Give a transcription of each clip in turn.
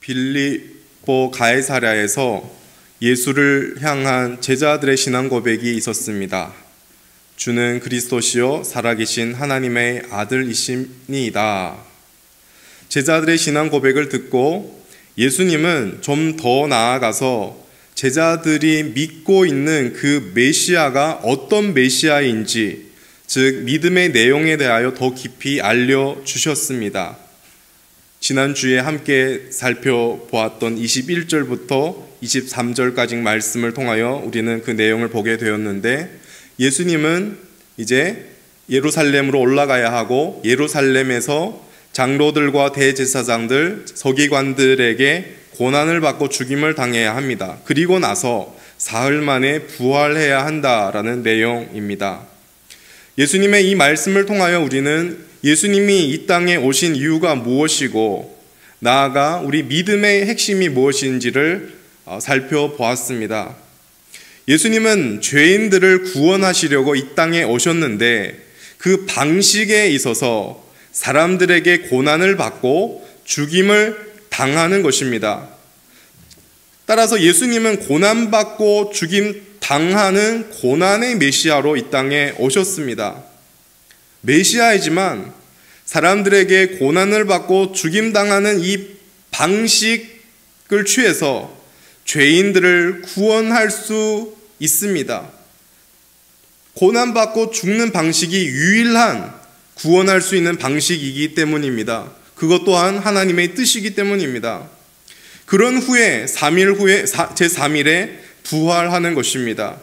빌립보 가이사랴에서 예수를 향한 제자들의 신앙 고백이 있었습니다. 주는 그리스도시요 살아계신 하나님의 아들이시니이다. 제자들의 신앙 고백을 듣고 예수님은 좀 더 나아가서 제자들이 믿고 있는 그 메시아가 어떤 메시아인지, 즉 믿음의 내용에 대하여 더 깊이 알려주셨습니다. 지난주에 함께 살펴보았던 21절부터 23절까지 말씀을 통하여 우리는 그 내용을 보게 되었는데, 예수님은 이제 예루살렘으로 올라가야 하고 예루살렘에서 장로들과 대제사장들, 서기관들에게 고난을 받고 죽임을 당해야 합니다. 그리고 나서 사흘 만에 부활해야 한다라는 내용입니다. 예수님의 이 말씀을 통하여 우리는 예수님이 이 땅에 오신 이유가 무엇이고 나아가 우리 믿음의 핵심이 무엇인지를 살펴보았습니다. 예수님은 죄인들을 구원하시려고 이 땅에 오셨는데 그 방식에 있어서 사람들에게 고난을 받고 죽임을 당하는 것입니다. 따라서 예수님은 고난받고 죽임 당하는 고난의 메시아로 이 땅에 오셨습니다. 메시아이지만 사람들에게 고난을 받고 죽임당하는 이 방식을 취해서 죄인들을 구원할 수 있습니다. 고난받고 죽는 방식이 유일한 구원할 수 있는 방식이기 때문입니다. 그것 또한 하나님의 뜻이기 때문입니다. 그런 후에 3일 후에 제3일에 부활하는 것입니다.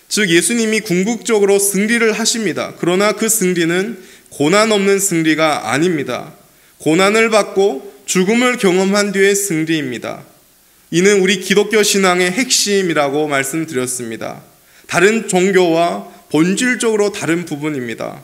즉 예수님이 궁극적으로 승리를 하십니다. 그러나 그 승리는 고난 없는 승리가 아닙니다. 고난을 받고 죽음을 경험한 뒤의 승리입니다. 이는 우리 기독교 신앙의 핵심이라고 말씀드렸습니다. 다른 종교와 본질적으로 다른 부분입니다.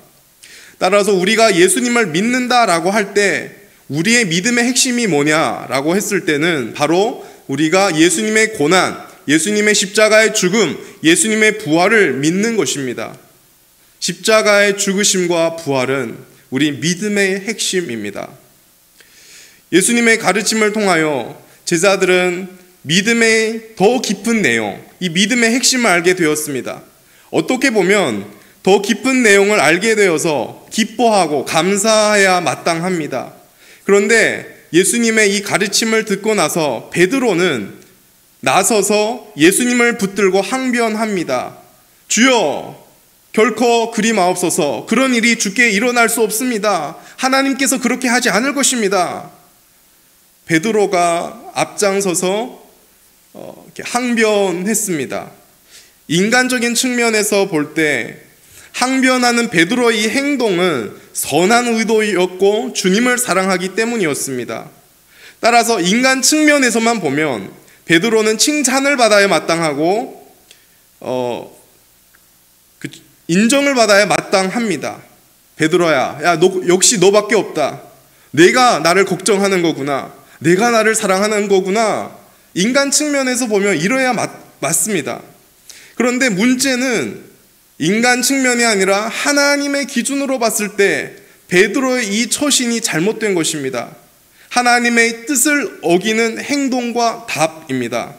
따라서 우리가 예수님을 믿는다라고 할 때 우리의 믿음의 핵심이 뭐냐라고 했을 때는 바로 우리가 예수님의 고난, 예수님의 십자가의 죽음, 예수님의 부활을 믿는 것입니다. 십자가의 죽으심과 부활은 우리 믿음의 핵심입니다. 예수님의 가르침을 통하여 제자들은 믿음의 더 깊은 내용, 이 믿음의 핵심을 알게 되었습니다. 어떻게 보면 더 깊은 내용을 알게 되어서 기뻐하고 감사해야 마땅합니다. 그런데 예수님의 이 가르침을 듣고 나서 베드로는 나서서 예수님을 붙들고 항변합니다. 주여, 결코 그리 마옵소서. 그런 일이 주께 일어날 수 없습니다. 하나님께서 그렇게 하지 않을 것입니다. 베드로가 앞장서서 이렇게 항변했습니다. 인간적인 측면에서 볼 때 항변하는 베드로의 이 행동은 선한 의도였고 주님을 사랑하기 때문이었습니다. 따라서 인간 측면에서만 보면 베드로는 칭찬을 받아야 마땅하고 인정을 받아야 마땅합니다. 베드로야, 야, 너 역시 너밖에 없다. 내가 나를 걱정하는 거구나. 내가 나를 사랑하는 거구나. 인간 측면에서 보면 이래야 맞습니다. 그런데 문제는 인간 측면이 아니라 하나님의 기준으로 봤을 때 베드로의 이 처신이 잘못된 것입니다. 하나님의 뜻을 어기는 행동과 답입니다.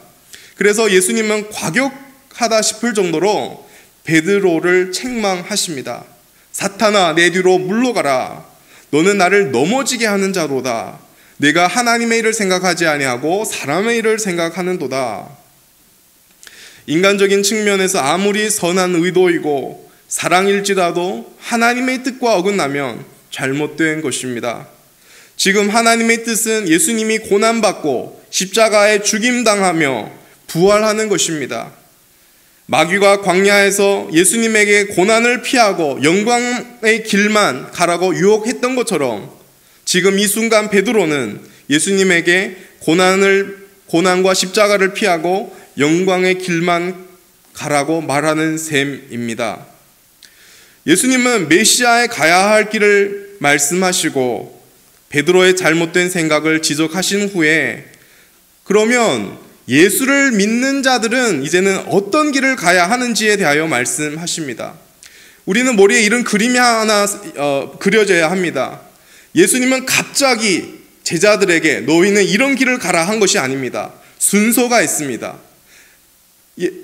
그래서 예수님은 과격하다 싶을 정도로 베드로를 책망하십니다. 사탄아, 내 뒤로 물러가라. 너는 나를 넘어지게 하는 자로다. 내가 하나님의 일을 생각하지 아니하고 사람의 일을 생각하는도다. 인간적인 측면에서 아무리 선한 의도이고 사랑일지라도 하나님의 뜻과 어긋나면 잘못된 것입니다. 지금 하나님의 뜻은 예수님이 고난받고 십자가에 죽임당하며 부활하는 것입니다. 마귀가 광야에서 예수님에게 고난을 피하고 영광의 길만 가라고 유혹했던 것처럼 지금 이 순간 베드로는 예수님에게 고난과 십자가를 피하고 영광의 길만 가라고 말하는 셈입니다. 예수님은 메시아에 가야 할 길을 말씀하시고 베드로의 잘못된 생각을 지적하신 후에 그러면 예수를 믿는 자들은 이제는 어떤 길을 가야 하는지에 대하여 말씀하십니다. 우리는 머리에 이런 그림이 하나 그려져야 합니다. 예수님은 갑자기 제자들에게 너희는 이런 길을 가라 한 것이 아닙니다. 순서가 있습니다.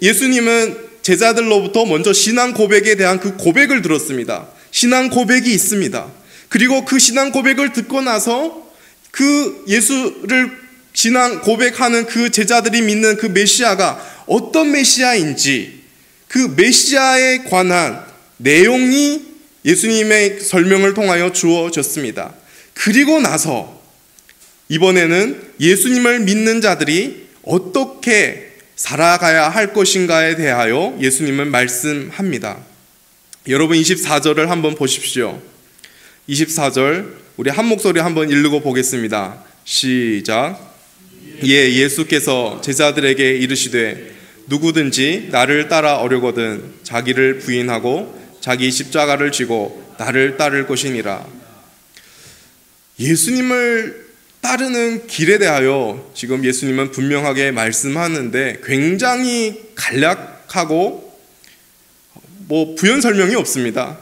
예수님은 제자들로부터 먼저 신앙 고백에 대한 그 고백을 들었습니다. 신앙 고백이 있습니다. 그리고 그 신앙 고백을 듣고 나서 그 예수를 신앙 고백하는 그 제자들이 믿는 그 메시아가 어떤 메시아인지 그 메시아에 관한 내용이 예수님의 설명을 통하여 주어졌습니다. 그리고 나서 이번에는 예수님을 믿는 자들이 어떻게 살아가야 할 것인가에 대하여 예수님은 말씀합니다. 여러분 24절을 한번 보십시오. 24절 우리 한 목소리 한번 읽고 보겠습니다. 시작. 예수께서 제자들에게 이르시되 누구든지 나를 따라오려거든 자기를 부인하고 자기 십자가를 지고 나를 따를 것이니라. 예수님을 따르는 길에 대하여 지금 예수님은 분명하게 말씀하는데 굉장히 간략하고 부연 설명이 없습니다.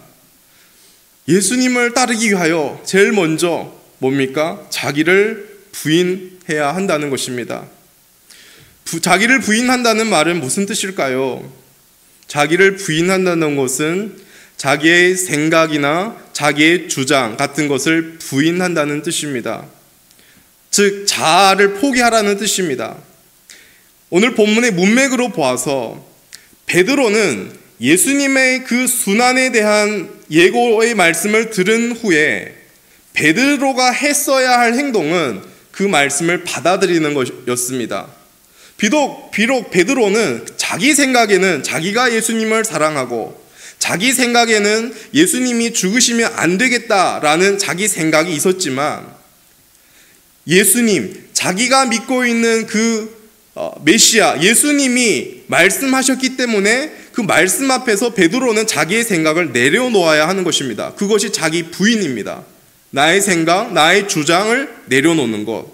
예수님을 따르기 위하여 제일 먼저 뭡니까? 자기를 부인해야 한다는 것입니다. 자기를 부인한다는 말은 무슨 뜻일까요? 자기를 부인한다는 것은 자기의 생각이나 자기의 주장 같은 것을 부인한다는 뜻입니다. 즉 자아를 포기하라는 뜻입니다. 오늘 본문의 문맥으로 보아서 베드로는 예수님의 그 순환에 대한 예고의 말씀을 들은 후에 베드로가 했어야 할 행동은 그 말씀을 받아들이는 것이었습니다. 비록 베드로는 자기 생각에는 자기가 예수님을 사랑하고 자기 생각에는 예수님이 죽으시면 안 되겠다라는 자기 생각이 있었지만 예수님, 자기가 믿고 있는 그 메시아, 예수님이 말씀하셨기 때문에 그 말씀 앞에서 베드로는 자기의 생각을 내려놓아야 하는 것입니다. 그것이 자기 부인입니다. 나의 생각, 나의 주장을 내려놓는 것.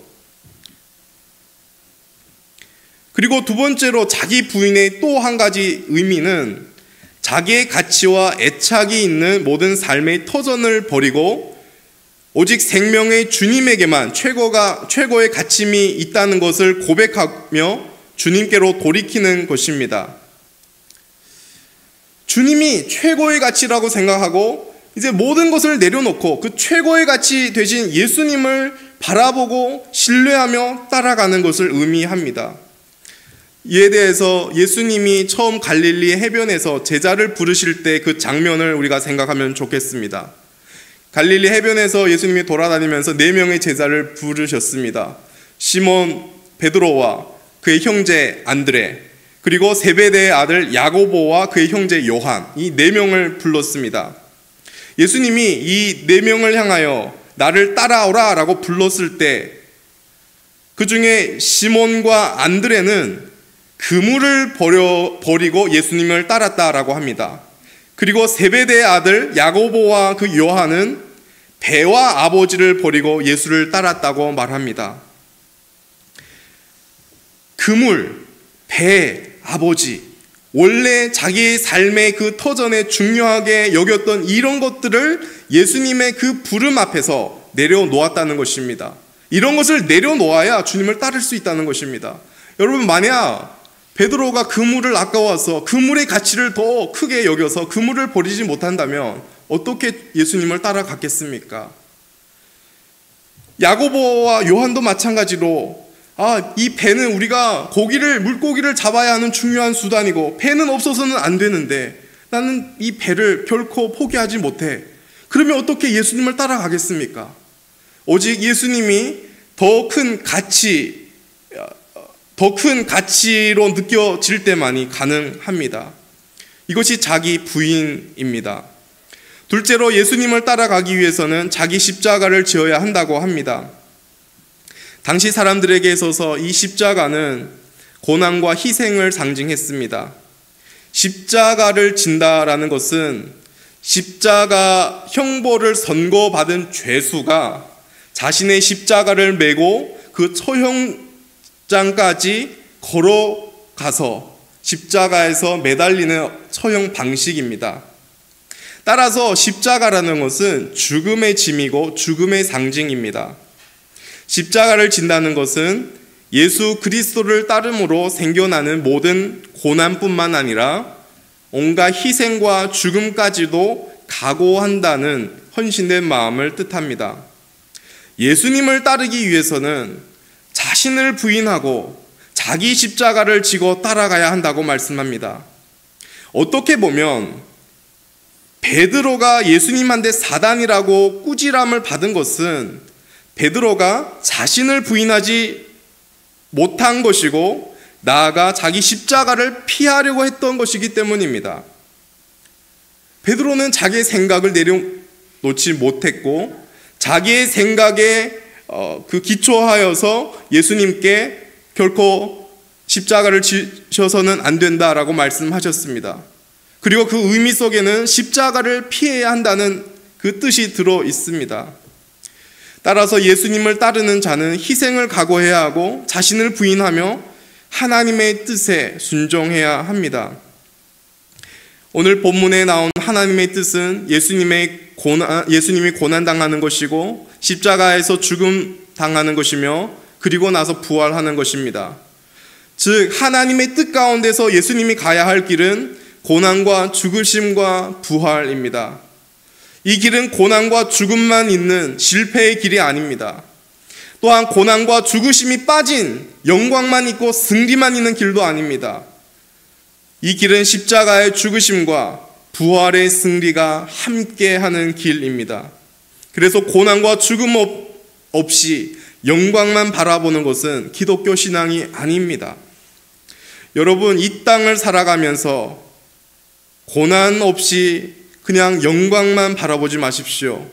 그리고 두 번째로 자기 부인의 또 한 가지 의미는 자기의 가치와 애착이 있는 모든 삶의 터전을 버리고 오직 생명의 주님에게만 최고의 가치미 있다는 것을 고백하며 주님께로 돌이키는 것입니다. 주님이 최고의 가치라고 생각하고 이제 모든 것을 내려놓고 그 최고의 가치 되신 예수님을 바라보고 신뢰하며 따라가는 것을 의미합니다. 이에 대해서 예수님이 처음 갈릴리 해변에서 제자를 부르실 때 그 장면을 우리가 생각하면 좋겠습니다. 갈릴리 해변에서 예수님이 돌아다니면서 4명의 제자를 부르셨습니다. 시몬 베드로와 그의 형제 안드레, 그리고 세베대의 아들 야고보와 그의 형제 요한, 이 4명을 불렀습니다. 예수님이 이 4명을 향하여 나를 따라오라 라고 불렀을 때 그 중에 시몬과 안드레는 그물을 버리고 예수님을 따랐다라고 합니다. 그리고 세베대의 아들 야고보와 그 요한은 배와 아버지를 버리고 예수를 따랐다고 말합니다. 그물, 배, 아버지, 원래 자기의 삶의 그 터전에 중요하게 여겼던 이런 것들을 예수님의 그 부름 앞에서 내려놓았다는 것입니다. 이런 것을 내려놓아야 주님을 따를 수 있다는 것입니다. 여러분, 만약 베드로가 그물을 아까워서 그물의 가치를 더 크게 여겨서 그물을 버리지 못한다면 어떻게 예수님을 따라갔겠습니까? 야고보와 요한도 마찬가지로 이 배는 우리가 물고기를 잡아야 하는 중요한 수단이고 배는 없어서는 안 되는데 나는 이 배를 결코 포기하지 못해. 그러면 어떻게 예수님을 따라가겠습니까? 오직 예수님이 더 큰 가치로 느껴질 때만이 가능합니다. 이것이 자기 부인입니다. 둘째로 예수님을 따라가기 위해서는 자기 십자가를 지어야 한다고 합니다. 당시 사람들에게 있어서 이 십자가는 고난과 희생을 상징했습니다. 십자가를 진다라는 것은 십자가 형벌을 선고받은 죄수가 자신의 십자가를 메고 그 처형장까지 걸어가서 십자가에서 매달리는 처형 방식입니다. 따라서 십자가라는 것은 죽음의 짐이고 죽음의 상징입니다. 십자가를 진다는 것은 예수 그리스도를 따름으로 생겨나는 모든 고난뿐만 아니라 온갖 희생과 죽음까지도 각오한다는 헌신된 마음을 뜻합니다. 예수님을 따르기 위해서는 자신을 부인하고 자기 십자가를 지고 따라가야 한다고 말씀합니다. 어떻게 보면 베드로가 예수님한테 사단이라고 꾸지람을 받은 것은 베드로가 자신을 부인하지 못한 것이고 나아가 자기 십자가를 피하려고 했던 것이기 때문입니다. 베드로는 자기의 생각을 내려놓지 못했고 자기의 생각에 기초하여서 예수님께 결코 십자가를 지셔서는 안 된다라고 말씀하셨습니다. 그리고 그 의미 속에는 십자가를 피해야 한다는 그 뜻이 들어 있습니다. 따라서 예수님을 따르는 자는 희생을 각오해야 하고 자신을 부인하며 하나님의 뜻에 순종해야 합니다. 오늘 본문에 나온 하나님의 뜻은 예수님이 고난당하는 것이고 십자가에서 죽음 당하는 것이며 그리고 나서 부활하는 것입니다. 즉 하나님의 뜻 가운데서 예수님이 가야 할 길은 고난과 죽으심과 부활입니다. 이 길은 고난과 죽음만 있는 실패의 길이 아닙니다. 또한 고난과 죽으심이 빠진 영광만 있고 승리만 있는 길도 아닙니다. 이 길은 십자가의 죽으심과 부활의 승리가 함께하는 길입니다. 그래서 고난과 죽음 없이 영광만 바라보는 것은 기독교 신앙이 아닙니다. 여러분, 이 땅을 살아가면서 고난 없이 그냥 영광만 바라보지 마십시오.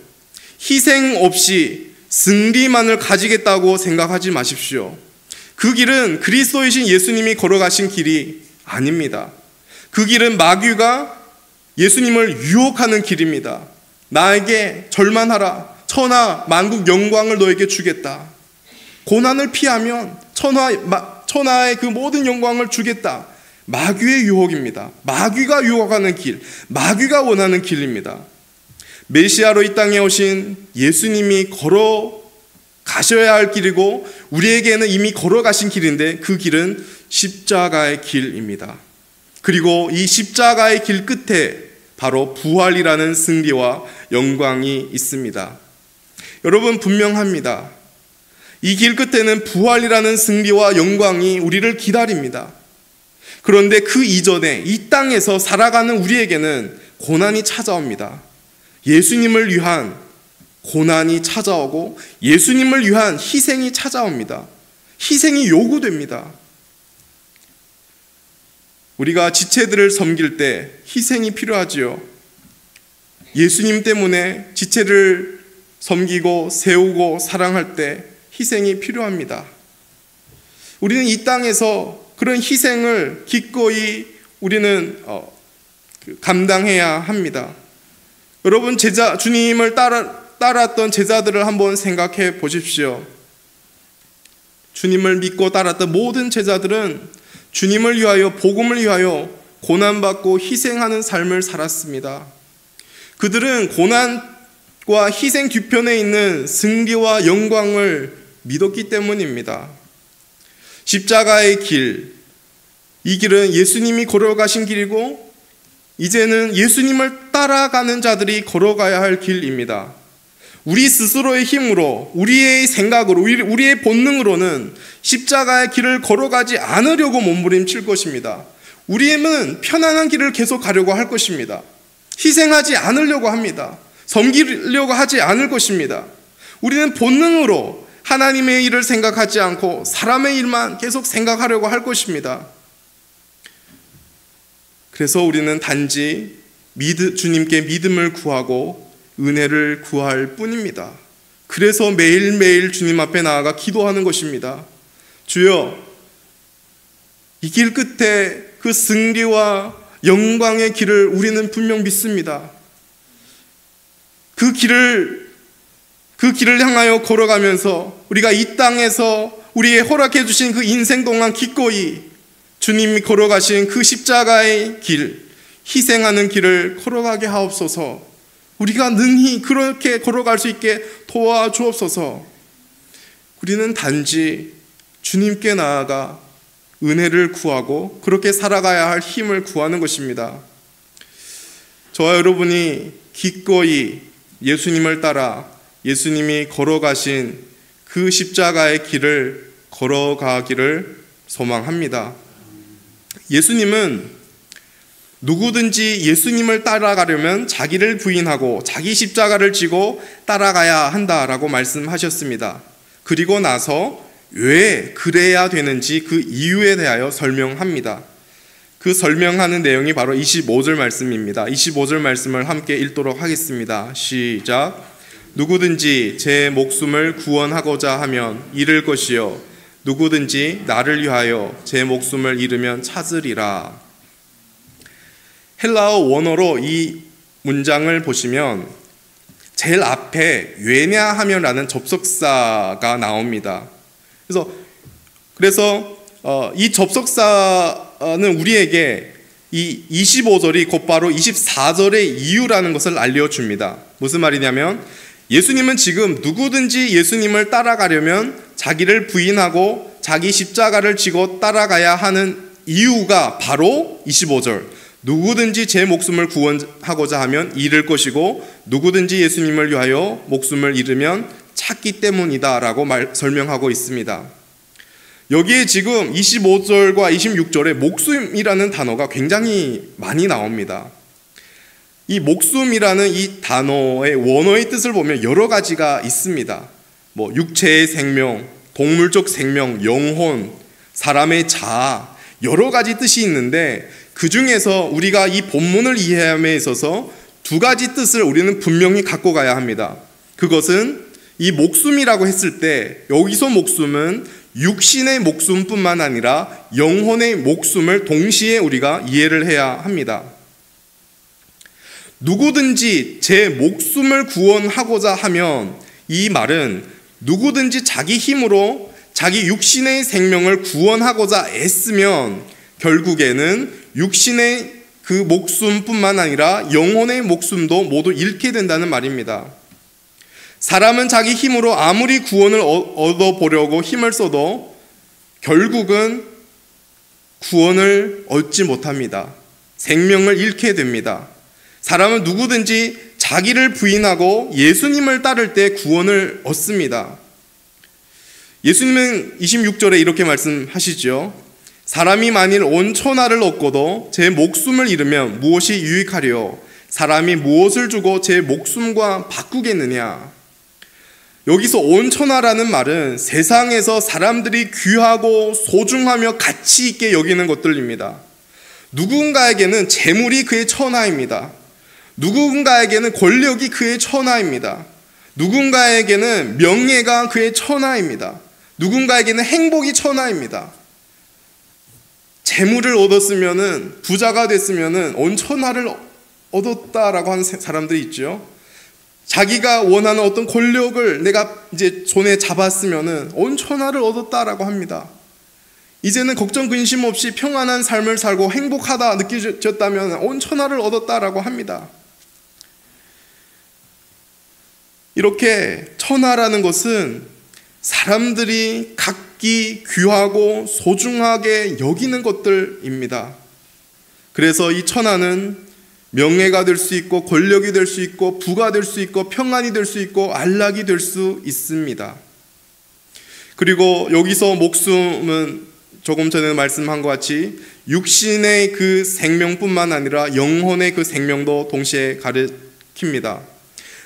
희생 없이 승리만을 가지겠다고 생각하지 마십시오. 그 길은 그리스도이신 예수님이 걸어가신 길이 아닙니다. 그 길은 마귀가 예수님을 유혹하는 길입니다. 나에게 절만하라. 천하 만국 영광을 너에게 주겠다. 고난을 피하면 천하의 그 모든 영광을 주겠다. 마귀의 유혹입니다. 마귀가 유혹하는 길, 마귀가 원하는 길입니다. 메시아로 이 땅에 오신 예수님이 걸어가셔야 할 길이고 우리에게는 이미 걸어가신 길인데 그 길은 십자가의 길입니다. 그리고 이 십자가의 길 끝에 바로 부활이라는 승리와 영광이 있습니다. 여러분, 분명합니다. 이 길 끝에는 부활이라는 승리와 영광이 우리를 기다립니다. 그런데 그 이전에 이 땅에서 살아가는 우리에게는 고난이 찾아옵니다. 예수님을 위한 고난이 찾아오고 예수님을 위한 희생이 찾아옵니다. 희생이 요구됩니다. 우리가 지체들을 섬길 때 희생이 필요하지요. 예수님 때문에 지체를 섬기고 세우고 사랑할 때 희생이 필요합니다. 우리는 이 땅에서 그런 희생을 기꺼이 우리는 감당해야 합니다. 여러분, 주님을 따랐던 제자들을 한번 생각해 보십시오. 주님을 믿고 따랐던 모든 제자들은 주님을 위하여, 복음을 위하여 고난받고 희생하는 삶을 살았습니다. 그들은 고난과 희생 뒤편에 있는 승리와 영광을 믿었기 때문입니다. 십자가의 길, 이 길은 예수님이 걸어가신 길이고 이제는 예수님을 따라가는 자들이 걸어가야 할 길입니다. 우리 스스로의 힘으로, 우리의 생각으로, 우리의 본능으로는 십자가의 길을 걸어가지 않으려고 몸부림칠 것입니다. 우리는 편안한 길을 계속 가려고 할 것입니다. 희생하지 않으려고 합니다. 섬기려고 하지 않을 것입니다. 우리는 본능으로 하나님의 일을 생각하지 않고 사람의 일만 계속 생각하려고 할 것입니다. 그래서 우리는 단지 주님께 믿음을 구하고 은혜를 구할 뿐입니다. 그래서 매일매일 주님 앞에 나아가 기도하는 것입니다. 주여, 이 길 끝에 그 승리와 영광의 길을 우리는 분명 믿습니다. 그 길을 향하여 걸어가면서 우리가 이 땅에서 우리의 허락해 주신 그 인생 동안 기꺼이 주님이 걸어가신 그 십자가의 길, 희생하는 길을 걸어가게 하옵소서. 우리가 능히 그렇게 걸어갈 수 있게 도와주옵소서. 우리는 단지 주님께 나아가 은혜를 구하고 그렇게 살아가야 할 힘을 구하는 것입니다. 저와 여러분이 기꺼이 예수님을 따라 예수님이 걸어가신 그 십자가의 길을 걸어가기를 소망합니다. 예수님은 누구든지 예수님을 따라가려면 자기를 부인하고 자기 십자가를 지고 따라가야 한다라고 말씀하셨습니다. 그리고 나서 왜 그래야 되는지 그 이유에 대하여 설명합니다. 그 설명하는 내용이 바로 25절 말씀입니다. 25절 말씀을 함께 읽도록 하겠습니다. 시작. 누구든지 제 목숨을 구원하고자 하면 잃을 것이요 누구든지 나를 위하여 제 목숨을 잃으면 찾으리라. 헬라어 원어로 이 문장을 보시면 제일 앞에 왜냐하면라는 접속사가 나옵니다. 그래서 이 접속사는 우리에게 이 25절이 곧바로 24절의 이유라는 것을 알려줍니다. 무슨 말이냐면 예수님은 지금 누구든지 예수님을 따라가려면 자기를 부인하고 자기 십자가를 지고 따라가야 하는 이유가 바로 25절 누구든지 제 목숨을 구원하고자 하면 잃을 것이고 누구든지 예수님을 위하여 목숨을 잃으면 찾기 때문이다 라고 설명하고 있습니다. 여기에 지금 25절과 26절에 목숨이라는 단어가 굉장히 많이 나옵니다. 이 목숨이라는 이 단어의 원어의 뜻을 보면 여러 가지가 있습니다. 육체의 생명, 동물적 생명, 영혼, 사람의 자아 여러 가지 뜻이 있는데 그 중에서 우리가 이 본문을 이해함에 있어서 두 가지 뜻을 우리는 분명히 갖고 가야 합니다. 그것은 이 목숨이라고 했을 때 여기서 목숨은 육신의 목숨뿐만 아니라 영혼의 목숨을 동시에 우리가 이해를 해야 합니다. 누구든지 제 목숨을 구원하고자 하면 이 말은 누구든지 자기 힘으로 자기 육신의 생명을 구원하고자 애쓰면 결국에는 육신의 그 목숨뿐만 아니라 영혼의 목숨도 모두 잃게 된다는 말입니다. 사람은 자기 힘으로 아무리 구원을 얻어보려고 힘을 써도 결국은 구원을 얻지 못합니다. 생명을 잃게 됩니다. 사람은 누구든지 자기를 부인하고 예수님을 따를 때 구원을 얻습니다. 예수님은 26절에 이렇게 말씀하시죠. 사람이 만일 온 천하를 얻고도 제 목숨을 잃으면 무엇이 유익하리요? 사람이 무엇을 주고 제 목숨과 바꾸겠느냐? 여기서 온 천하라는 말은 세상에서 사람들이 귀하고 소중하며 가치 있게 여기는 것들입니다. 누군가에게는 재물이 그의 천하입니다. 누군가에게는 권력이 그의 천하입니다. 누군가에게는 명예가 그의 천하입니다. 누군가에게는 행복이 천하입니다. 재물을 얻었으면은 부자가 됐으면은 온 천하를 얻었다라고 하는 사람들이 있죠. 자기가 원하는 어떤 권력을 내가 이제 손에 잡았으면은 온 천하를 얻었다라고 합니다. 이제는 걱정 근심 없이 평안한 삶을 살고 행복하다 느껴졌다면 온 천하를 얻었다라고 합니다. 이렇게 천하라는 것은 사람들이 각기 귀하고 소중하게 여기는 것들입니다. 그래서 이 천하는 명예가 될 수 있고 권력이 될 수 있고 부가 될 수 있고 평안이 될 수 있고 안락이 될 수 있습니다. 그리고 여기서 목숨은 조금 전에 말씀한 것 같이 육신의 그 생명뿐만 아니라 영혼의 그 생명도 동시에 가리킵니다.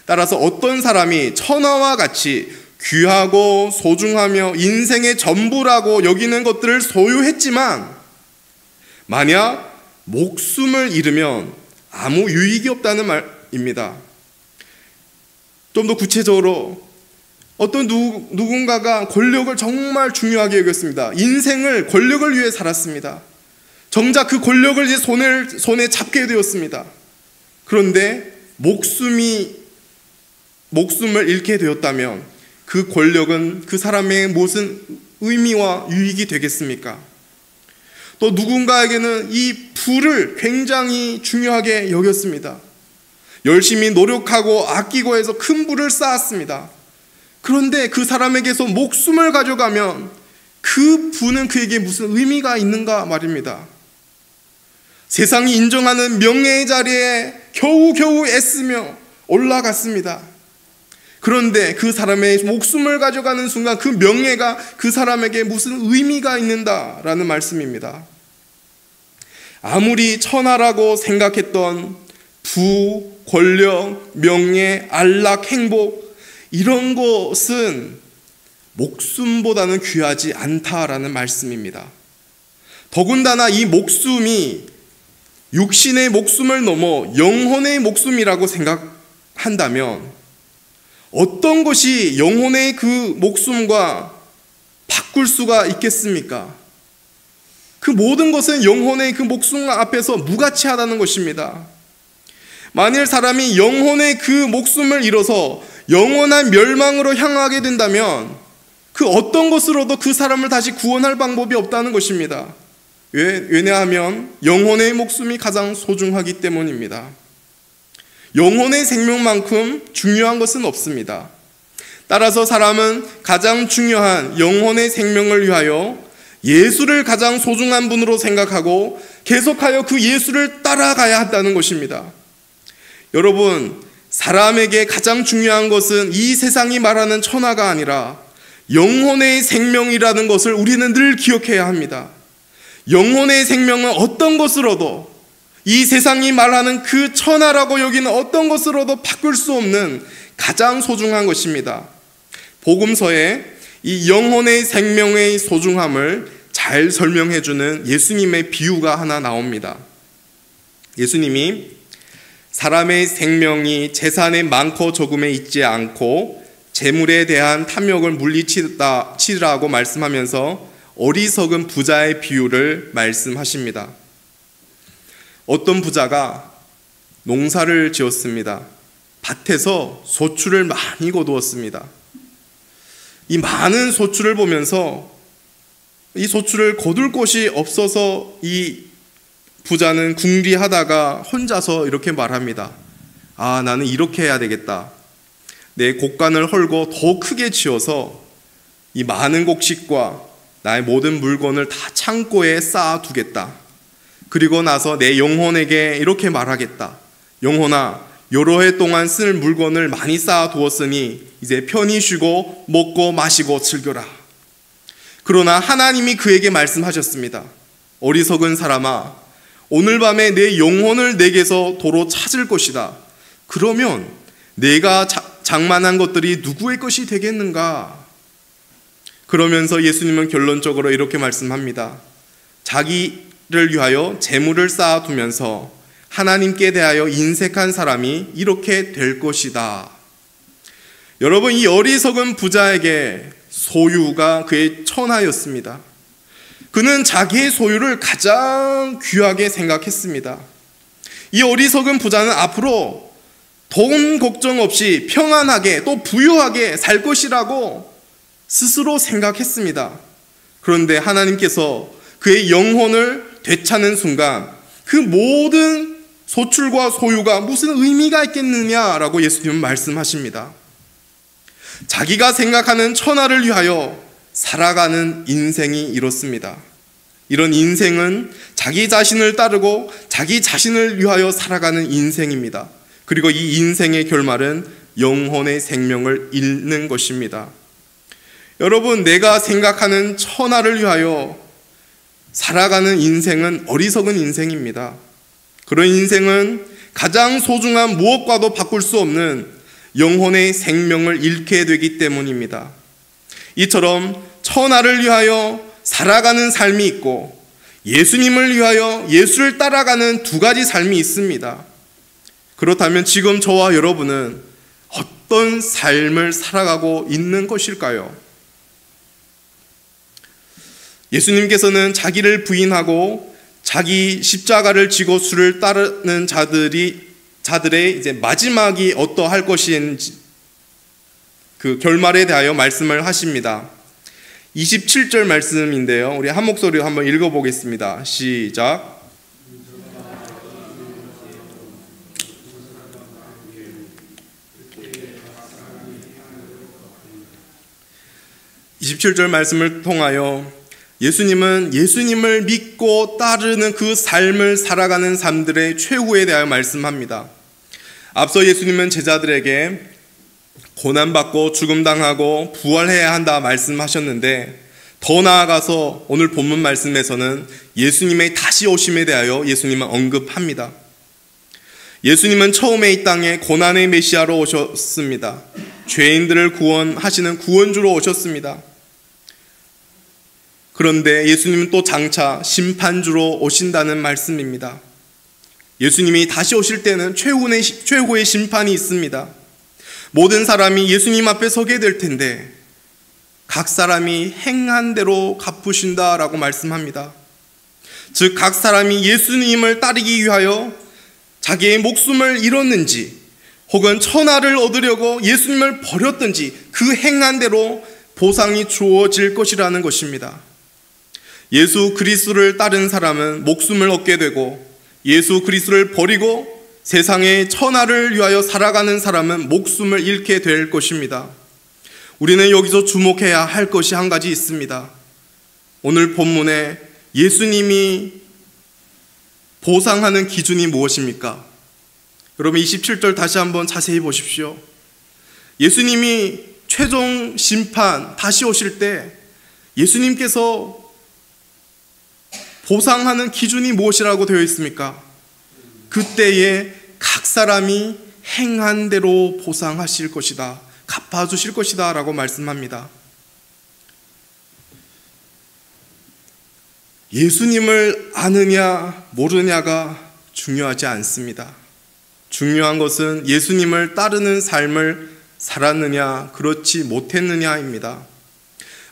따라서 어떤 사람이 천하와 같이 귀하고 소중하며 인생의 전부라고 여기는 것들을 소유했지만 만약 목숨을 잃으면 아무 유익이 없다는 말입니다. 좀 더 구체적으로 어떤 누군가가 권력을 정말 중요하게 여겼습니다. 인생을 권력을 위해 살았습니다. 정작 그 권력을 이제 손에 잡게 되었습니다. 그런데 목숨을 잃게 되었다면 그 권력은 그 사람의 무슨 의미와 유익이 되겠습니까? 또 누군가에게는 이 부를 굉장히 중요하게 여겼습니다. 열심히 노력하고 아끼고 해서 큰 부를 쌓았습니다. 그런데 그 사람에게서 목숨을 가져가면 그 부는 그에게 무슨 의미가 있는가 말입니다. 세상이 인정하는 명예의 자리에 겨우겨우 애쓰며 올라갔습니다. 그런데 그 사람의 목숨을 가져가는 순간 그 명예가 그 사람에게 무슨 의미가 있는다라는 말씀입니다. 아무리 천하라고 생각했던 부, 권력, 명예, 안락, 행복, 이런 것은 목숨보다는 귀하지 않다라는 말씀입니다. 더군다나 이 목숨이 육신의 목숨을 넘어 영혼의 목숨이라고 생각한다면 어떤 것이 영혼의 그 목숨과 바꿀 수가 있겠습니까? 그 모든 것은 영혼의 그 목숨 앞에서 무가치하다는 것입니다. 만일 사람이 영혼의 그 목숨을 잃어서 영원한 멸망으로 향하게 된다면 그 어떤 것으로도 그 사람을 다시 구원할 방법이 없다는 것입니다. 왜냐하면 영혼의 목숨이 가장 소중하기 때문입니다. 영혼의 생명만큼 중요한 것은 없습니다. 따라서 사람은 가장 중요한 영혼의 생명을 위하여 예수를 가장 소중한 분으로 생각하고 계속하여 그 예수를 따라가야 한다는 것입니다. 여러분, 사람에게 가장 중요한 것은 이 세상이 말하는 천하가 아니라 영혼의 생명이라는 것을 우리는 늘 기억해야 합니다. 영혼의 생명은 어떤 것으로도 이 세상이 말하는 그 천하라고 여기는 어떤 것으로도 바꿀 수 없는 가장 소중한 것입니다. 복음서에 이 영혼의 생명의 소중함을 잘 설명해주는 예수님의 비유가 하나 나옵니다. 예수님이 사람의 생명이 재산의 많고 적음에 있지 않고 재물에 대한 탐욕을 물리치라고 말씀하면서 어리석은 부자의 비유를 말씀하십니다. 어떤 부자가 농사를 지었습니다. 밭에서 소출을 많이 거두었습니다. 이 많은 소출을 보면서 이 소출을 거둘 곳이 없어서 이 부자는 궁리하다가 혼자서 이렇게 말합니다. 아, 나는 이렇게 해야 되겠다. 내 곡간을 헐고 더 크게 지어서 이 많은 곡식과 나의 모든 물건을 다 창고에 쌓아두겠다. 그리고 나서 내 영혼에게 이렇게 말하겠다. 영혼아, 여러 해 동안 쓸 물건을 많이 쌓아두었으니 이제 편히 쉬고 먹고 마시고 즐겨라. 그러나 하나님이 그에게 말씀하셨습니다. 어리석은 사람아, 오늘 밤에 내 영혼을 내게서 도로 찾을 것이다. 그러면 내가 장만한 것들이 누구의 것이 되겠는가? 그러면서 예수님은 결론적으로 이렇게 말씀합니다. 자기를 위하여 재물을 쌓아두면서 하나님께 대하여 인색한 사람이 이렇게 될 것이다. 여러분, 이 어리석은 부자에게 소유가 그의 천하였습니다. 그는 자기의 소유를 가장 귀하게 생각했습니다. 이 어리석은 부자는 앞으로 돈 걱정 없이 평안하게 또 부유하게 살 것이라고 스스로 생각했습니다. 그런데 하나님께서 그의 영혼을 되찾는 순간 그 모든 소출과 소유가 무슨 의미가 있겠느냐라고 예수님은 말씀하십니다. 자기가 생각하는 천하를 위하여 살아가는 인생이 이렇습니다. 이런 인생은 자기 자신을 따르고 자기 자신을 위하여 살아가는 인생입니다. 그리고 이 인생의 결말은 영혼의 생명을 잃는 것입니다. 여러분, 내가 생각하는 천하를 위하여 살아가는 인생은 어리석은 인생입니다. 그런 인생은 가장 소중한 무엇과도 바꿀 수 없는 영혼의 생명을 잃게 되기 때문입니다. 이처럼 천하를 위하여 살아가는 삶이 있고 예수님을 위하여 예수를 따라가는 두 가지 삶이 있습니다. 그렇다면 지금 저와 여러분은 어떤 삶을 살아가고 있는 것일까요? 예수님께서는 자기를 부인하고 자기 십자가를 지고 주를 따르는 자들의 이제 마지막이 어떠할 것인지 그 결말에 대하여 말씀을 하십니다. 27절 말씀인데요. 우리 한 목소리로 한번 읽어보겠습니다. 시작. 27절 말씀을 통하여 예수님은 예수님을 믿고 따르는 그 삶을 살아가는 사람들의 최후에 대하여 말씀합니다. 앞서 예수님은 제자들에게 고난받고 죽음당하고 부활해야 한다 말씀하셨는데, 더 나아가서 오늘 본문 말씀에서는 예수님의 다시 오심에 대하여 예수님은 언급합니다. 예수님은 처음에 이 땅에 고난의 메시아로 오셨습니다. 죄인들을 구원하시는 구원주로 오셨습니다. 그런데 예수님은 또 장차 심판주로 오신다는 말씀입니다. 예수님이 다시 오실 때는 최후의 심판이 있습니다. 모든 사람이 예수님 앞에 서게 될 텐데 각 사람이 행한 대로 갚으신다라고 말씀합니다. 즉 각 사람이 예수님을 따르기 위하여 자기의 목숨을 잃었는지 혹은 천하를 얻으려고 예수님을 버렸든지 그 행한 대로 보상이 주어질 것이라는 것입니다. 예수 그리스도를 따른 사람은 목숨을 얻게 되고, 예수 그리스도를 버리고 세상의 천하를 위하여 살아가는 사람은 목숨을 잃게 될 것입니다. 우리는 여기서 주목해야 할 것이 한 가지 있습니다. 오늘 본문에 예수님이 보상하는 기준이 무엇입니까? 여러분 27절 다시 한번 자세히 보십시오. 예수님이 최종 심판 다시 오실 때 예수님께서 보상하는 기준이 무엇이라고 되어 있습니까? 그때에 각 사람이 행한 대로 보상하실 것이다, 갚아주실 것이다 라고 말씀합니다. 예수님을 아느냐 모르냐가 중요하지 않습니다. 중요한 것은 예수님을 따르는 삶을 살았느냐 그렇지 못했느냐입니다.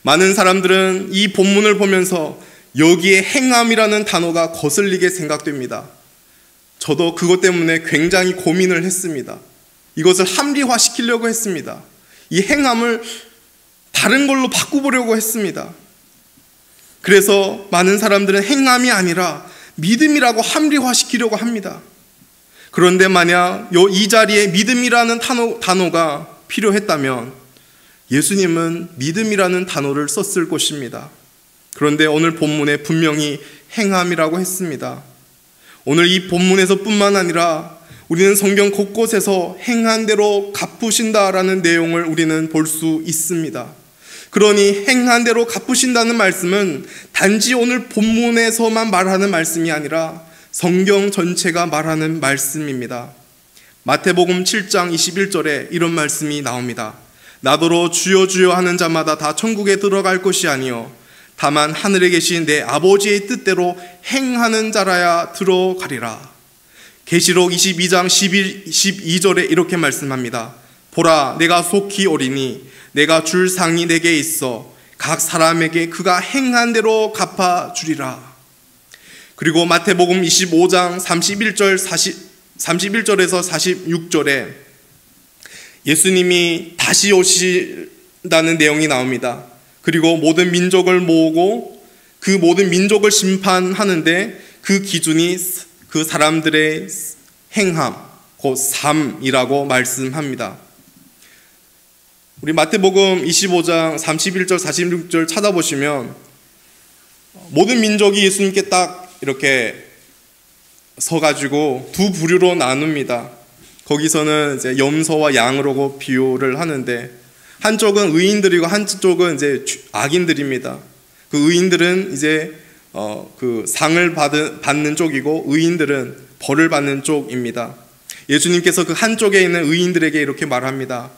많은 사람들은 이 본문을 보면서 여기에 행함이라는 단어가 거슬리게 생각됩니다. 저도 그것 때문에 굉장히 고민을 했습니다. 이것을 합리화시키려고 했습니다. 이 행함을 다른 걸로 바꾸보려고 했습니다. 그래서 많은 사람들은 행함이 아니라 믿음이라고 합리화시키려고 합니다. 그런데 만약 이 자리에 믿음이라는 단어가 필요했다면 예수님은 믿음이라는 단어를 썼을 것입니다. 그런데 오늘 본문에 분명히 행함이라고 했습니다. 오늘 이 본문에서 뿐만 아니라 우리는 성경 곳곳에서 행한 대로 갚으신다라는 내용을 우리는 볼 수 있습니다. 그러니 행한 대로 갚으신다는 말씀은 단지 오늘 본문에서만 말하는 말씀이 아니라 성경 전체가 말하는 말씀입니다. 마태복음 7장 21절에 이런 말씀이 나옵니다. 나더러 주여 주여 하는 자마다 다 천국에 들어갈 것이 아니요 다만 하늘에 계신 내 아버지의 뜻대로 행하는 자라야 들어가리라. 계시록 22장 12절에 이렇게 말씀합니다. 보라 내가 속히 오리니 내가 줄 상이 내게 있어 각 사람에게 그가 행한 대로 갚아주리라. 그리고 마태복음 25장 31절에서 46절에 예수님이 다시 오신다는 내용이 나옵니다. 그리고 모든 민족을 모으고 그 모든 민족을 심판하는데 그 기준이 그 사람들의 행함, 곧 삶이라고 말씀합니다. 우리 마태복음 25장 31절 46절 찾아보시면 모든 민족이 예수님께 딱 이렇게 서가지고 두 부류로 나눕니다. 거기서는 이제 염소와 양으로 비유를 하는데 한쪽은 의인들이고 한쪽은 이제 악인들입니다. 그 의인들은 이제 그 상을 받는 쪽이고 의인들은 벌을 받는 쪽입니다. 예수님께서 그 한쪽에 있는 의인들에게 이렇게 말합니다.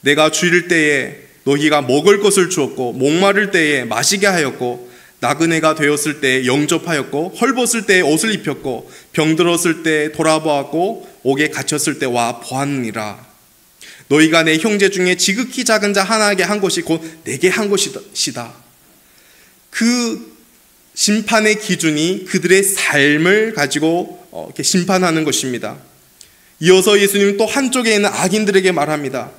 내가 주일 때에 너희가 먹을 것을 주었고 목마를 때에 마시게 하였고 나그네가 되었을 때에 영접하였고 헐벗을 때에 옷을 입혔고 병들었을 때에 돌아보았고 옥에 갇혔을 때 와 보았느니라. 너희가 내 형제 중에 지극히 작은 자 하나에게 한 것이 곧 내게 한 것이다. 그 심판의 기준이 그들의 삶을 가지고 이렇게 심판하는 것입니다. 이어서 예수님은 또 한쪽에 있는 악인들에게 말합니다.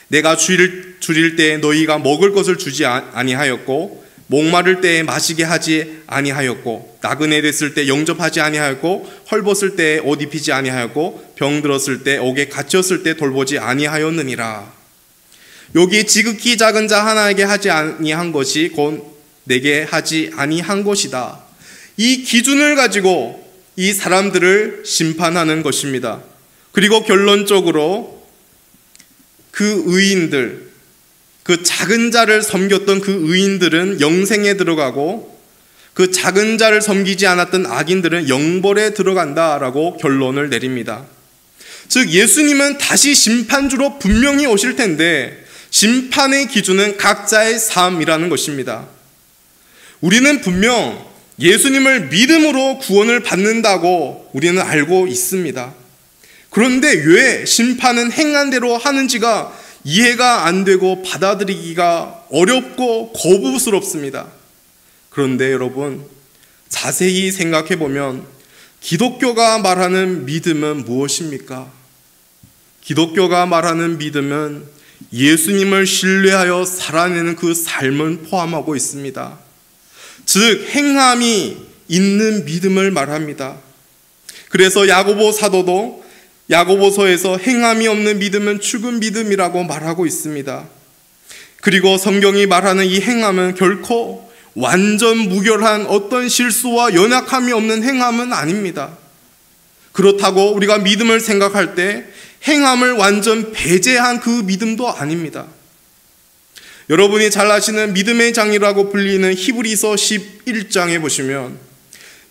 내가 줄일 때에 너희가 먹을 것을 주지 아니하였고 목마를 때에 마시게 하지 아니하였고 나그네 됐을 때 영접하지 아니하였고 헐벗을 때에 옷 입히지 아니하였고 병들었을 때 옥에 갇혔을 때 돌보지 아니하였느니라. 여기 지극히 작은 자 하나에게 하지 아니한 것이 곧 내게 하지 아니한 것이다. 이 기준을 가지고 이 사람들을 심판하는 것입니다. 그리고 결론적으로 그 의인들, 그 작은 자를 섬겼던 그 의인들은 영생에 들어가고 그 작은 자를 섬기지 않았던 악인들은 영벌에 들어간다라고 결론을 내립니다. 즉 예수님은 다시 심판주로 분명히 오실 텐데 심판의 기준은 각자의 삶이라는 것입니다. 우리는 분명 예수님을 믿음으로 구원을 받는다고 우리는 알고 있습니다. 그런데 왜 심판은 행한 대로 하는지가 이해가 안 되고 받아들이기가 어렵고 거부스럽습니다. 그런데 여러분, 자세히 생각해 보면 기독교가 말하는 믿음은 무엇입니까? 기독교가 말하는 믿음은 예수님을 신뢰하여 살아내는 그 삶을 포함하고 있습니다. 즉 행함이 있는 믿음을 말합니다. 그래서 야고보 사도도 야고보서에서 행함이 없는 믿음은 죽은 믿음이라고 말하고 있습니다. 그리고 성경이 말하는 이 행함은 결코 완전 무결한 어떤 실수와 연약함이 없는 행함은 아닙니다. 그렇다고 우리가 믿음을 생각할 때 행함을 완전 배제한 그 믿음도 아닙니다. 여러분이 잘 아시는 믿음의 장이라고 불리는 히브리서 11장에 보시면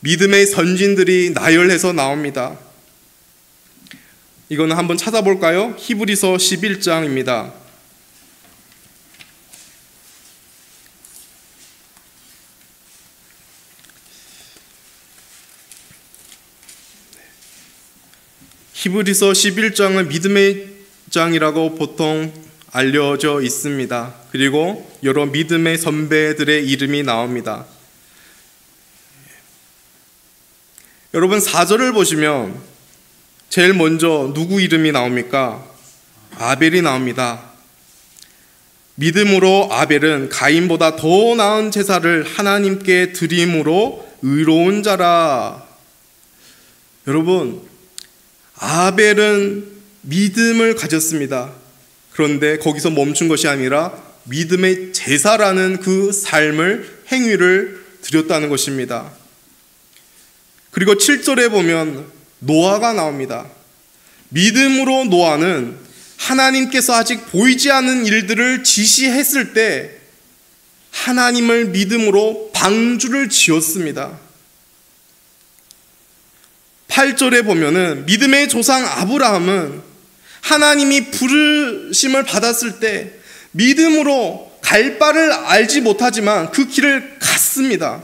믿음의 선진들이 나열해서 나옵니다. 이거는 한번 찾아볼까요? 히브리서 11장입니다. 히브리서 11장은 믿음의 장이라고 보통 알려져 있습니다. 그리고 여러 믿음의 선배들의 이름이 나옵니다. 여러분 4절을 보시면 제일 먼저 누구 이름이 나옵니까? 아벨이 나옵니다. 믿음으로 아벨은 가인보다 더 나은 제사를 하나님께 드림으로 의로운 자라. 여러분, 아벨은 믿음을 가졌습니다. 그런데 거기서 멈춘 것이 아니라 믿음의 제사라는 그 삶을, 행위를 드렸다는 것입니다. 그리고 7절에 보면 노아가 나옵니다. 믿음으로 노아는 하나님께서 아직 보이지 않는 일들을 지시했을 때 하나님을 믿음으로 방주를 지었습니다. 8절에 보면은 믿음의 조상 아브라함은 하나님이 부르심을 받았을 때 믿음으로 갈 바를 알지 못하지만 그 길을 갔습니다.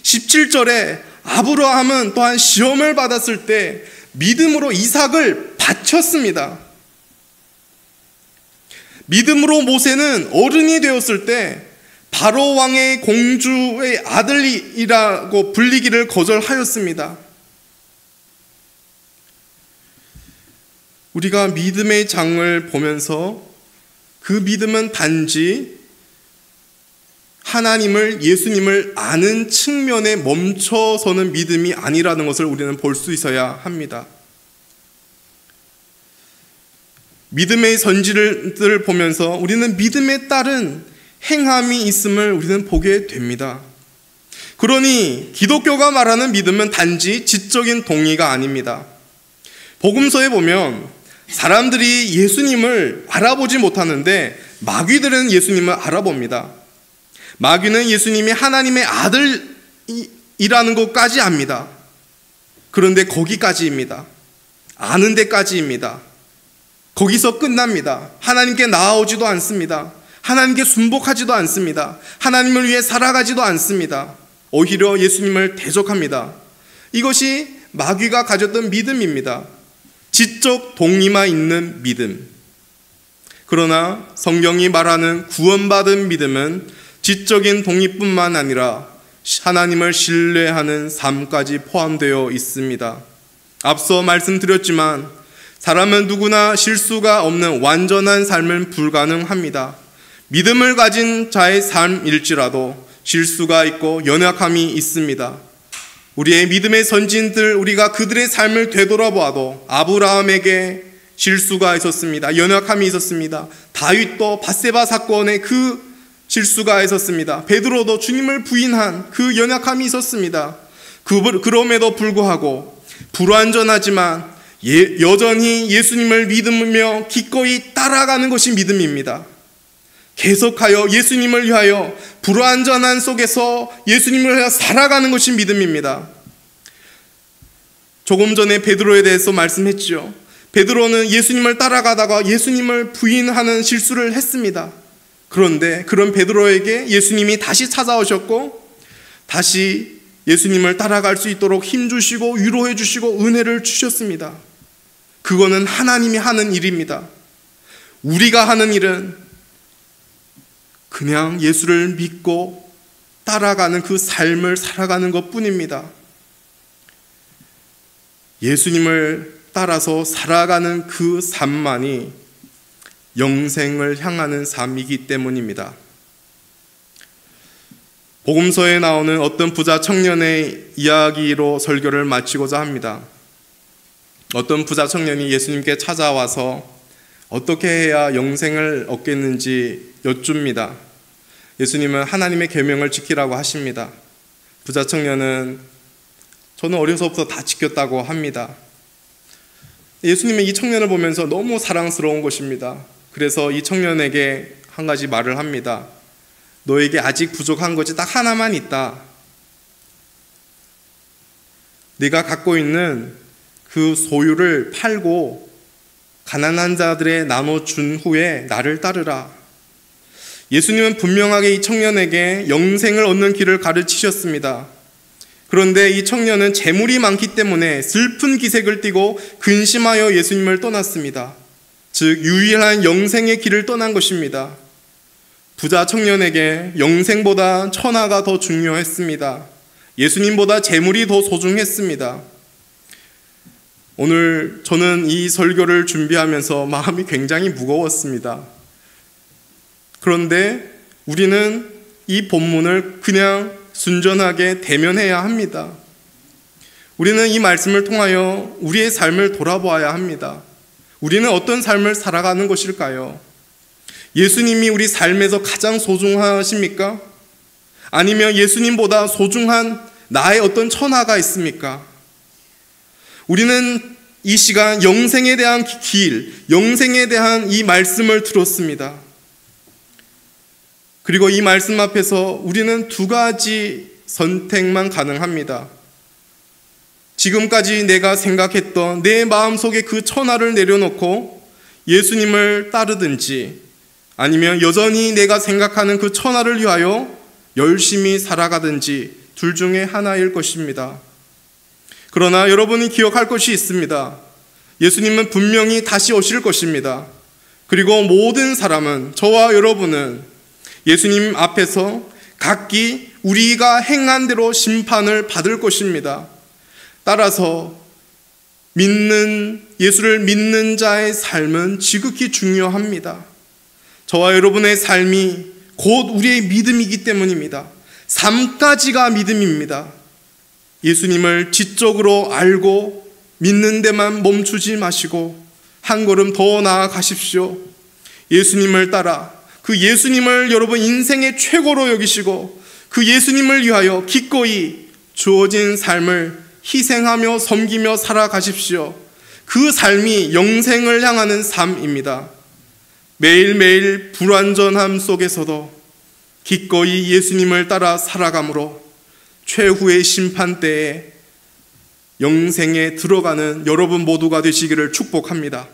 17절에 아브라함은 또한 시험을 받았을 때 믿음으로 이삭을 바쳤습니다. 믿음으로 모세는 어른이 되었을 때 바로 왕의 공주의 아들이라고 불리기를 거절하였습니다. 우리가 믿음의 장을 보면서 그 믿음은 단지 하나님을, 예수님을 아는 측면에 멈춰서는 믿음이 아니라는 것을 우리는 볼 수 있어야 합니다. 믿음의 선지를 보면서 우리는 믿음에 따른 행함이 있음을 우리는 보게 됩니다. 그러니 기독교가 말하는 믿음은 단지 지적인 동의가 아닙니다. 복음서에 보면 사람들이 예수님을 알아보지 못하는데 마귀들은 예수님을 알아봅니다. 마귀는 예수님이 하나님의 아들이라는 것까지 압니다. 그런데 거기까지입니다. 아는 데까지입니다. 거기서 끝납니다. 하나님께 나아오지도 않습니다. 하나님께 순복하지도 않습니다. 하나님을 위해 살아가지도 않습니다. 오히려 예수님을 대적합니다. 이것이 마귀가 가졌던 믿음입니다. 지적 동의만 있는 믿음. 그러나 성경이 말하는 구원받은 믿음은 지적인 동의뿐만 아니라 하나님을 신뢰하는 삶까지 포함되어 있습니다. 앞서 말씀드렸지만 사람은 누구나 실수가 없는 완전한 삶은 불가능합니다. 믿음을 가진 자의 삶일지라도 실수가 있고 연약함이 있습니다. 우리의 믿음의 선진들, 우리가 그들의 삶을 되돌아보아도 아브라함에게 실수가 있었습니다. 연약함이 있었습니다. 다윗도 밧세바 사건에 그 실수가 있었습니다. 베드로도 주님을 부인한 그 연약함이 있었습니다. 그럼에도 불구하고 불완전하지만 여전히 예수님을 믿으며 기꺼이 따라가는 것이 믿음입니다. 계속하여 예수님을 위하여 불완전한 속에서 예수님을 위하여 살아가는 것이 믿음입니다. 조금 전에 베드로에 대해서 말씀했죠. 베드로는 예수님을 따라가다가 예수님을 부인하는 실수를 했습니다. 그런데 그런 베드로에게 예수님이 다시 찾아오셨고 다시 예수님을 따라갈 수 있도록 힘주시고 위로해 주시고 은혜를 주셨습니다. 그거는 하나님이 하는 일입니다. 우리가 하는 일은 그냥 예수를 믿고 따라가는 그 삶을 살아가는 것뿐입니다. 예수님을 따라서 살아가는 그 삶만이 영생을 향하는 삶이기 때문입니다. 복음서에 나오는 어떤 부자 청년의 이야기로 설교를 마치고자 합니다. 어떤 부자 청년이 예수님께 찾아와서 어떻게 해야 영생을 얻겠는지 여쭙니다. 예수님은 하나님의 계명을 지키라고 하십니다. 부자 청년은 저는 어려서부터 다 지켰다고 합니다. 예수님은 이 청년을 보면서 너무 사랑스러운 것입니다. 그래서 이 청년에게 한 가지 말을 합니다. 너에게 아직 부족한 것이 딱 하나만 있다. 네가 갖고 있는 그 소유를 팔고 가난한 자들에 나눠준 후에 나를 따르라. 예수님은 분명하게 이 청년에게 영생을 얻는 길을 가르치셨습니다. 그런데 이 청년은 재물이 많기 때문에 슬픈 기색을 띠고 근심하여 예수님을 떠났습니다. 즉 유일한 영생의 길을 떠난 것입니다. 부자 청년에게 영생보다 천하가 더 중요했습니다. 예수님보다 재물이 더 소중했습니다. 오늘 저는 이 설교를 준비하면서 마음이 굉장히 무거웠습니다. 그런데 우리는 이 본문을 그냥 순전하게 대면해야 합니다. 우리는 이 말씀을 통하여 우리의 삶을 돌아보아야 합니다. 우리는 어떤 삶을 살아가는 것일까요? 예수님이 우리 삶에서 가장 소중하십니까? 아니면 예수님보다 소중한 나의 어떤 천하가 있습니까? 우리는 이 시간 영생에 대한 길, 영생에 대한 이 말씀을 들었습니다. 그리고 이 말씀 앞에서 우리는 두 가지 선택만 가능합니다. 지금까지 내가 생각했던 내 마음속에 그 천하를 내려놓고 예수님을 따르든지 아니면 여전히 내가 생각하는 그 천하를 위하여 열심히 살아가든지 둘 중에 하나일 것입니다. 그러나 여러분이 기억할 것이 있습니다. 예수님은 분명히 다시 오실 것입니다. 그리고 모든 사람은, 저와 여러분은 예수님 앞에서 각기 우리가 행한 대로 심판을 받을 것입니다. 따라서 예수를 믿는 자의 삶은 지극히 중요합니다. 저와 여러분의 삶이 곧 우리의 믿음이기 때문입니다. 삶까지가 믿음입니다. 예수님을 지적으로 알고 믿는 데만 멈추지 마시고 한 걸음 더 나아가십시오. 예수님을 따라 그 예수님을 여러분 인생의 최고로 여기시고 그 예수님을 위하여 기꺼이 주어진 삶을 희생하며 섬기며 살아가십시오. 그 삶이 영생을 향하는 삶입니다. 매일매일 불완전함 속에서도 기꺼이 예수님을 따라 살아감으로 최후의 심판 때에 영생에 들어가는 여러분 모두가 되시기를 축복합니다.